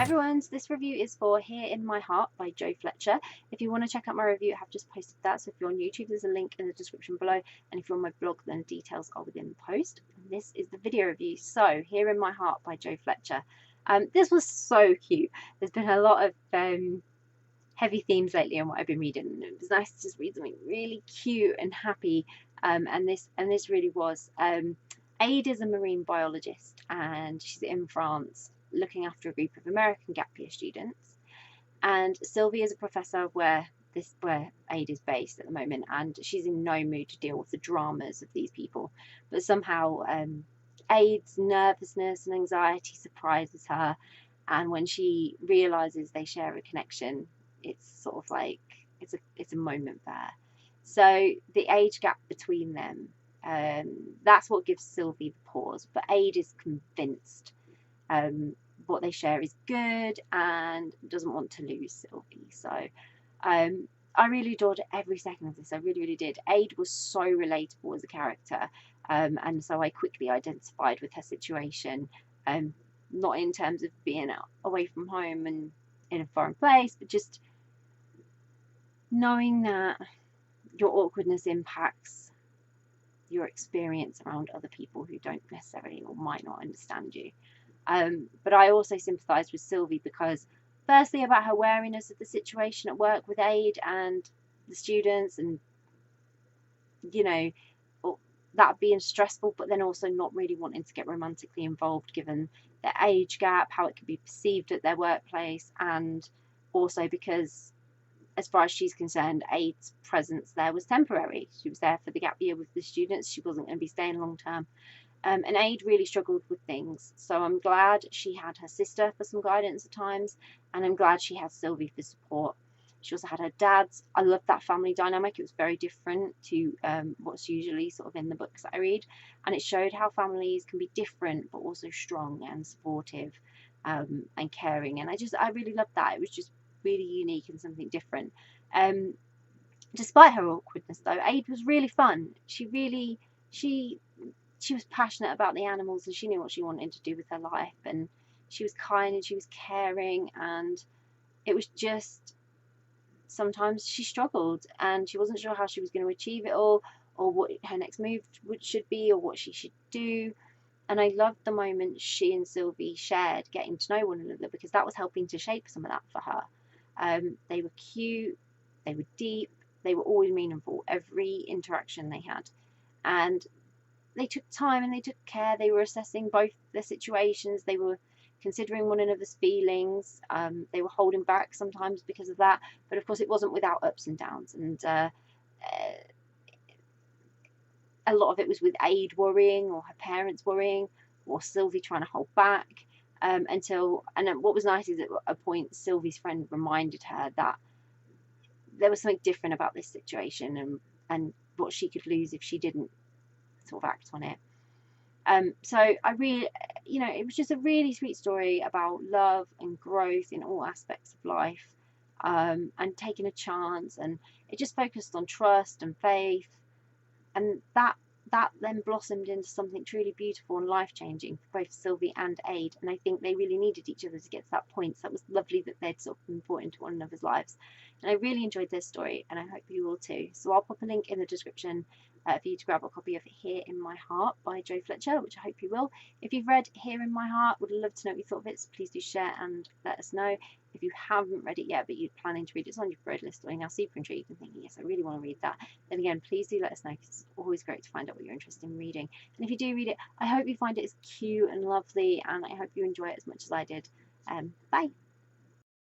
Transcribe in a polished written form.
everyone, so this review is for Here in My Heart by Jo Fletcher. If you want to check out my review, I have just posted that. So if you're on YouTube, there's a link in the description below. And if you're on my blog, then the details are within the post. And this is the video review. So Here in My Heart by Jo Fletcher. This was so cute. There's been a lot of heavy themes lately on what I've been reading. And it was nice to just read something really cute and happy. And this really was. Ade is a marine biologist and she's in France looking after a group of American gap year students, and Sylvie is a professor where Ade is based at the moment, and she's in no mood to deal with the dramas of these people. But somehow Ade's nervousness and anxiety surprises her, and when she realizes they share a connection, it's sort of like it's a moment there. So the age gap between them, that's what gives Sylvie the pause, but Ade is convinced what they share is good and doesn't want to lose Sylvie. So I really adored every second of this. I really, really did. Ade was so relatable as a character, and so I quickly identified with her situation, not in terms of being away from home and in a foreign place, but just knowing that your awkwardness impacts your experience around other people who don't necessarily or might not understand you. But I also sympathised with Sylvie because, firstly, about her wariness of the situation at work with Ade and the students, and that being stressful, but then also not really wanting to get romantically involved given their age gap, how it could be perceived at their workplace, and also because, as far as she's concerned, Ade's presence there was temporary. She was there for the gap year with the students. She wasn't going to be staying long term. And Ade really struggled with things. So I'm glad she had her sister for some guidance at times, and I'm glad she had Sylvie for support. She also had her dad's. I loved that family dynamic. It was very different to what's usually sort of in the books that I read. And it showed how families can be different, but also strong and supportive and caring. And I really loved that. It was just really unique and something different. Despite her awkwardness, though, Ade was really fun. She was passionate about the animals, and she knew what she wanted to do with her life, and she was kind and she was caring, and it was just sometimes she struggled and she wasn't sure how she was going to achieve it all, or what her next move should be, or what she should do. And I loved the moment she and Sylvie shared getting to know one another, because that was helping to shape some of that for her. They were cute, they were deep, they were always meaningful, every interaction they had. And they took time and they took care. They were assessing both their situations. They were considering one another's feelings. They were holding back sometimes because of that. But of course, it wasn't without ups and downs. And a lot of it was with Ade worrying, or her parents worrying, or Sylvie trying to hold back. And what was nice is at a point, Sylvie's friend reminded her that there was something different about this situation, and what she could lose if she didn't sort of act on it. So I really, it was just a really sweet story about love and growth in all aspects of life, and taking a chance, and it just focused on trust and faith, and that then blossomed into something truly beautiful and life-changing for both Sylvie and Ade. And I think they really needed each other to get to that point. So it was lovely that they'd sort of been brought into one another's lives. And I really enjoyed this story, and I hope you will too. So I'll pop a link in the description for you to grab a copy of Here in My Heart by Jo Fletcher, which I hope you will. If you've read Here in My Heart, would love to know what you thought of it, so please do share and let us know. If you haven't read it yet, but you're planning to read it, it's on your read list, or you're now super intrigued and thinking, yes, I really want to read that, then again, please do let us know, because it's always great to find out what you're interested in reading. And if you do read it, I hope you find it as cute and lovely, and I hope you enjoy it as much as I did. Bye.